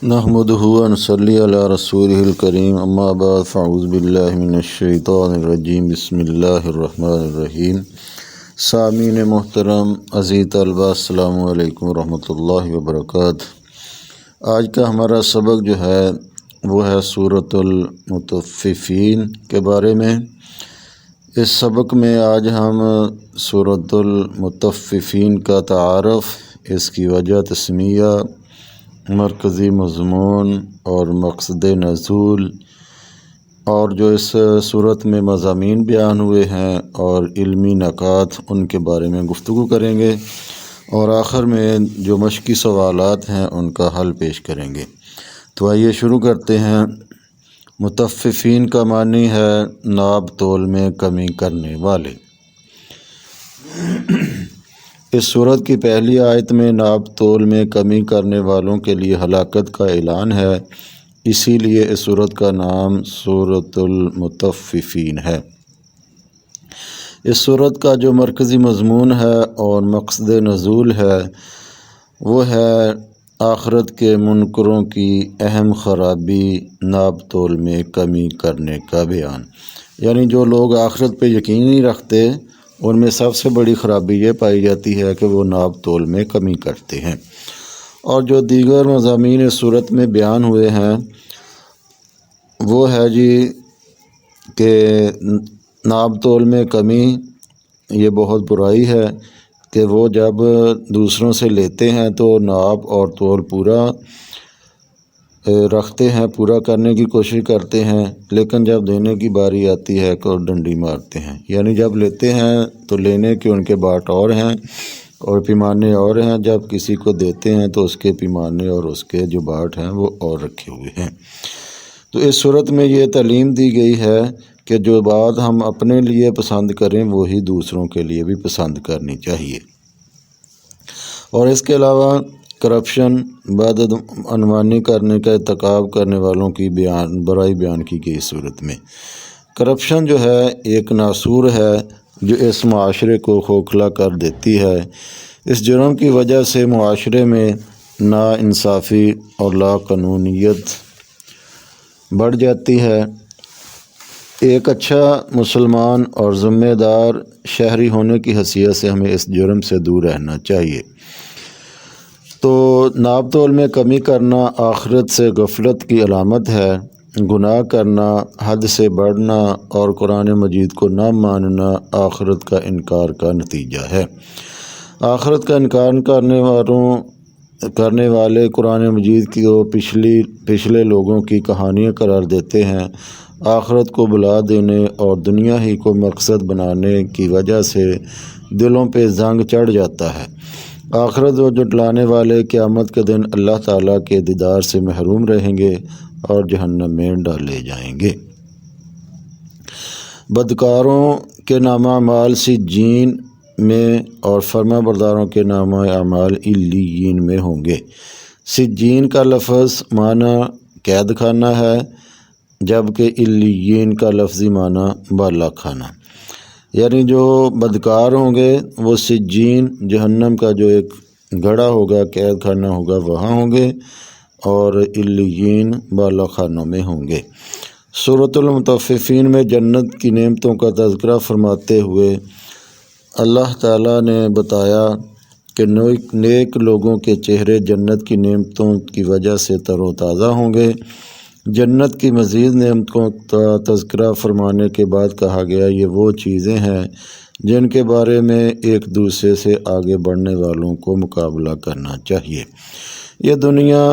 نحمدہ و نصلی علی رسولہ الکریم اما بعد فاعوذ باللہ من الشیطان الرجیم بسم اللہ الرحمن الرحیم۔ سامعین محترم، عزیز طلبہ، السلام علیکم ورحمۃ اللہ وبرکاتہ۔ آج کا ہمارا سبق جو ہے وہ ہے سورۃ المطففین کے بارے میں۔ اس سبق میں آج ہم سورۃ المطففین کا تعارف، اس کی وجہ تسمیہ، مرکزی مضمون اور مقصد نزول، اور جو اس صورت میں مضامین بیان ہوئے ہیں اور علمی نکات، ان کے بارے میں گفتگو کریں گے، اور آخر میں جو مشقی سوالات ہیں ان کا حل پیش کریں گے۔ تو آئیے شروع کرتے ہیں۔ مطففین کا معنی ہے ناب تول میں کمی کرنے والے۔ اس سورت کی پہلی آیت میں ناب تول میں کمی کرنے والوں کے لیے ہلاکت کا اعلان ہے، اسی لیے اس سورت کا نام سورۃ المطففین ہے۔ اس سورت کا جو مرکزی مضمون ہے اور مقصد نزول ہے وہ ہے آخرت کے منکروں کی اہم خرابی ناب تول میں کمی کرنے کا بیان۔ یعنی جو لوگ آخرت پہ یقین نہیں رکھتے، ان میں سب سے بڑی خرابی یہ پائی جاتی ہے کہ وہ ناب تول میں کمی کرتے ہیں۔ اور جو دیگر مضامین اس صورت میں بیان ہوئے ہیں وہ ہے کہ ناب تول میں کمی یہ بہت برائی ہے کہ وہ جب دوسروں سے لیتے ہیں تو ناب اور تول پورا رکھتے ہیں، پورا کرنے کی کوشش کرتے ہیں، لیکن جب دینے کی باری آتی ہے تو ڈنڈی مارتے ہیں۔ یعنی جب لیتے ہیں تو لینے کے ان کے باٹ اور ہیں اور پیمانے اور ہیں، جب کسی کو دیتے ہیں تو اس کے پیمانے اور اس کے جو باٹ ہیں وہ اور رکھے ہوئے ہیں۔ تو اس صورت میں یہ تعلیم دی گئی ہے کہ جو بات ہم اپنے لیے پسند کریں وہی دوسروں کے لیے بھی پسند کرنی چاہیے۔ اور اس کے علاوہ کرپشن، بدعنوانی کرنے کا ارتکاب کرنے والوں کی برائی بیان کی گئی۔ صورت میں کرپشن جو ہے ایک ناسور ہے جو اس معاشرے کو کھوکھلا کر دیتی ہے۔ اس جرم کی وجہ سے معاشرے میں ناانصافی اور لا قانونیت بڑھ جاتی ہے۔ ایک اچھا مسلمان اور ذمہ دار شہری ہونے کی حیثیت سے ہمیں اس جرم سے دور رہنا چاہیے۔ تو ناب تول میں کمی کرنا آخرت سے غفلت کی علامت ہے۔ گناہ کرنا، حد سے بڑھنا اور قرآن مجید کو نہ ماننا آخرت کا انکار کا نتیجہ ہے۔ آخرت کا انکار کرنے والے قرآن مجید کو پچھلے لوگوں کی کہانیاں قرار دیتے ہیں۔ آخرت کو بلا دینے اور دنیا ہی کو مقصد بنانے کی وجہ سے دلوں پہ زنگ چڑھ جاتا ہے۔ آخرت و جھٹلانے والے قیامت کے دن اللہ تعالیٰ کے دیدار سے محروم رہیں گے اور جہنم میں ڈالے جائیں گے۔ بدکاروں کے نامہ اعمال سجین میں اور فرما برداروں کے نامہ اعمال علیین میں ہوں گے۔ سجین کا لفظ معنی قید خانہ ہے، جبکہ علیین کا لفظی معنی بالا خانہ۔ یعنی جو بدکار ہوں گے وہ سجین، جہنم کا جو ایک گڑھا ہوگا، قید خانہ ہوگا، وہاں ہوں گے، اور علیین بالا خانوں میں ہوں گے۔ سورۃ المطففین میں جنت کی نعمتوں کا تذکرہ فرماتے ہوئے اللہ تعالیٰ نے بتایا کہ نیک لوگوں کے چہرے جنت کی نعمتوں کی وجہ سے تر و تازہ ہوں گے۔ جنت کی مزید نعمتوں کا تذکرہ فرمانے کے بعد کہا گیا یہ وہ چیزیں ہیں جن کے بارے میں ایک دوسرے سے آگے بڑھنے والوں کو مقابلہ کرنا چاہیے۔ یہ دنیا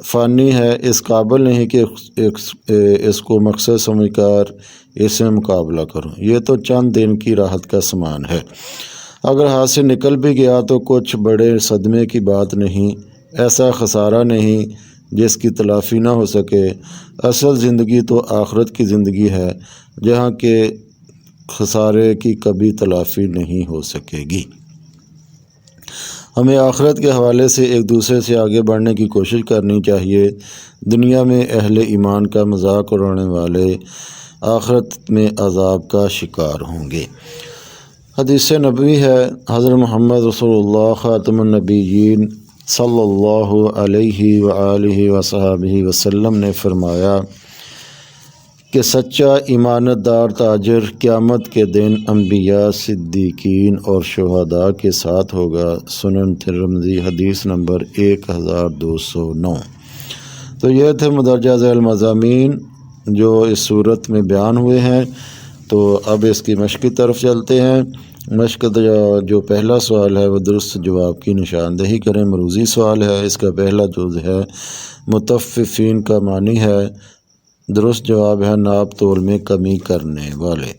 فانی ہے، اس قابل نہیں کہ اس کو مقصد سمجھ کر اس سے مقابلہ کرو۔ یہ تو چند دن کی راحت کا سامان ہے، اگر ہاتھ سے نکل بھی گیا تو کچھ بڑے صدمے کی بات نہیں، ایسا خسارہ نہیں جس کی تلافی نہ ہو سکے۔ اصل زندگی تو آخرت کی زندگی ہے جہاں کے خسارے کی کبھی تلافی نہیں ہو سکے گی۔ ہمیں آخرت کے حوالے سے ایک دوسرے سے آگے بڑھنے کی کوشش کرنی چاہیے۔ دنیا میں اہل ایمان کا مذاق اڑانے والے آخرت میں عذاب کا شکار ہوں گے۔ حدیث نبوی ہے، حضرت محمد رسول اللہ خاتم النبیین صلی اللہ علیہ وآلہ وصحبہ وسلم نے فرمایا کہ سچا ایمانت دار تاجر قیامت کے دن انبیاء، صدیقین اور شہداء کے ساتھ ہوگا۔ سنن ترمذی حدیث نمبر 1209۔ تو یہ تھے مدرجہ ذیل مضامین جو اس صورت میں بیان ہوئے ہیں۔ تو اب اس کی مشق کی طرف چلتے ہیں۔ مشق جو پہلا سوال ہے وہ درست جواب کی نشاندہی کریں۔ مروزی سوال ہے، اس کا پہلا جز ہے مطففین کا معنی ہے، درست جواب ہے ناپ تول میں کمی کرنے والے۔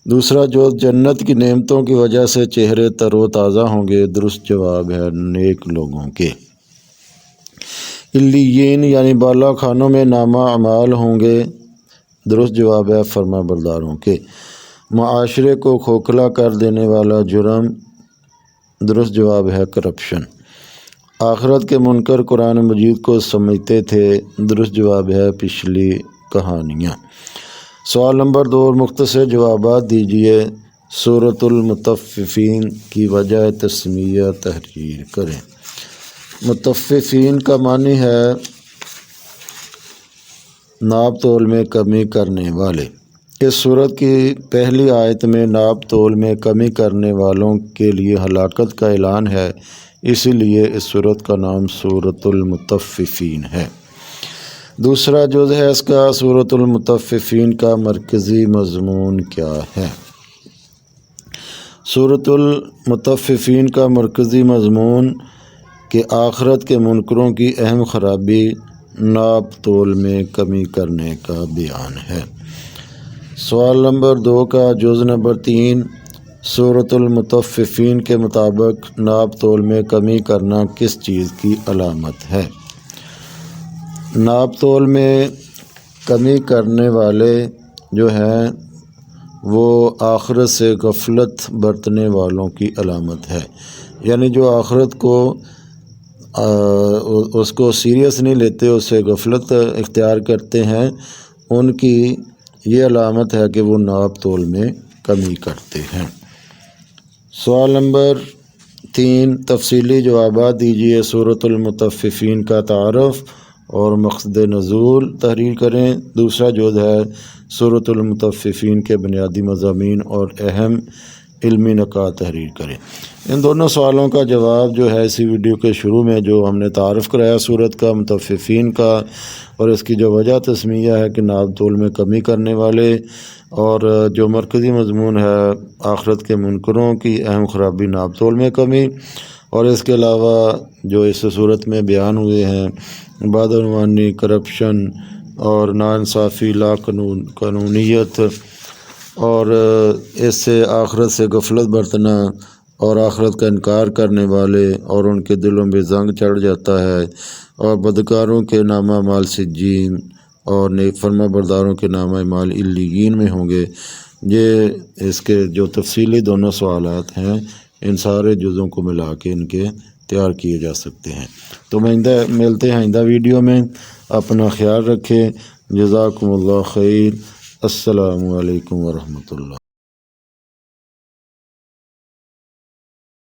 دوسرا جز جنت کی نعمتوں کی وجہ سے چہرے تر و تازہ ہوں گے، درست جواب ہے نیک لوگوں کے۔ علیین یعنی بالا خانوں میں نامہ اعمال ہوں گے، درست جواب ہے فرما برداروں کے۔ معاشرے کو کھوکھلا کر دینے والا جرم، درست جواب ہے کرپشن۔ آخرت کے منکر قرآن مجید کو سمجھتے تھے، درست جواب ہے پچھلی کہانیاں۔ سوال نمبر 2 اور مختصر جوابات دیجیے۔ سورۃ المطففین کی وجہ تسمیہ تحریر کریں۔ مطففین کا معنی ہے ناپ تول میں کمی کرنے والے۔ اس سورت کی پہلی آیت میں ناپ تول میں کمی کرنے والوں کے لیے ہلاکت کا اعلان ہے، اسی لیے اس سورت کا نام سورۃ المطففین ہے۔ دوسرا جز ہے اس کا، سورۃ المطففین کا مرکزی مضمون کیا ہے؟ سورۃ المطففین کا مرکزی مضمون کہ آخرت کے منکروں کی اہم خرابی ناپ تول میں کمی کرنے کا بیان ہے۔ سوال نمبر 2 کا جز نمبر 3، سورۃ المطففین کے مطابق ناپ تول میں کمی کرنا کس چیز کی علامت ہے؟ ناپ تول میں کمی کرنے والے جو ہیں وہ آخرت سے غفلت برتنے والوں کی علامت ہے، یعنی جو آخرت کو اس کو سیریس نہیں لیتے، اس سے غفلت اختیار کرتے ہیں، ان کی یہ علامت ہے کہ وہ ناپ تول میں کمی کرتے ہیں۔ سوال نمبر 3 تفصیلی جوابات دیجیے۔ سورۃ المطففین کا تعارف اور مقصد نزول تحریر کریں۔ دوسرا جز ہے سورۃ المطففین کے بنیادی مضامین اور اہم علمی نکات تحریر کریں۔ ان دونوں سوالوں کا جواب جو ہے اسی ویڈیو کے شروع میں جو ہم نے تعارف کرایا سورت کا، مطففین کا، اور اس کی جو وجہ تسمیہ ہے کہ ناپ تول میں کمی کرنے والے، اور جو مرکزی مضمون ہے آخرت کے منکروں کی اہم خرابی ناپ تول میں کمی، اور اس کے علاوہ جو اس صورت میں بیان ہوئے ہیں بدعنوانی، کرپشن اور ناانصافی، لا قانونیت، اور اس سے آخرت سے غفلت برتنا اور آخرت کا انکار کرنے والے اور ان کے دلوں میں زنگ چڑھ جاتا ہے، اور بدکاروں کے نامہ اعمال سجین اور نیک فرما برداروں کے نامہ اعمال علیین میں ہوں گے۔ یہ اس کے جو تفصیلی دونوں سوالات ہیں ان سارے جزوں کو ملا کے ان کے تیار کیے جا سکتے ہیں۔ تو ملتے ہیں آئندہ ویڈیو میں، اپنا خیال رکھیں، جزاکم اللہ خیر، السلام علیکم ورحمۃ اللہ۔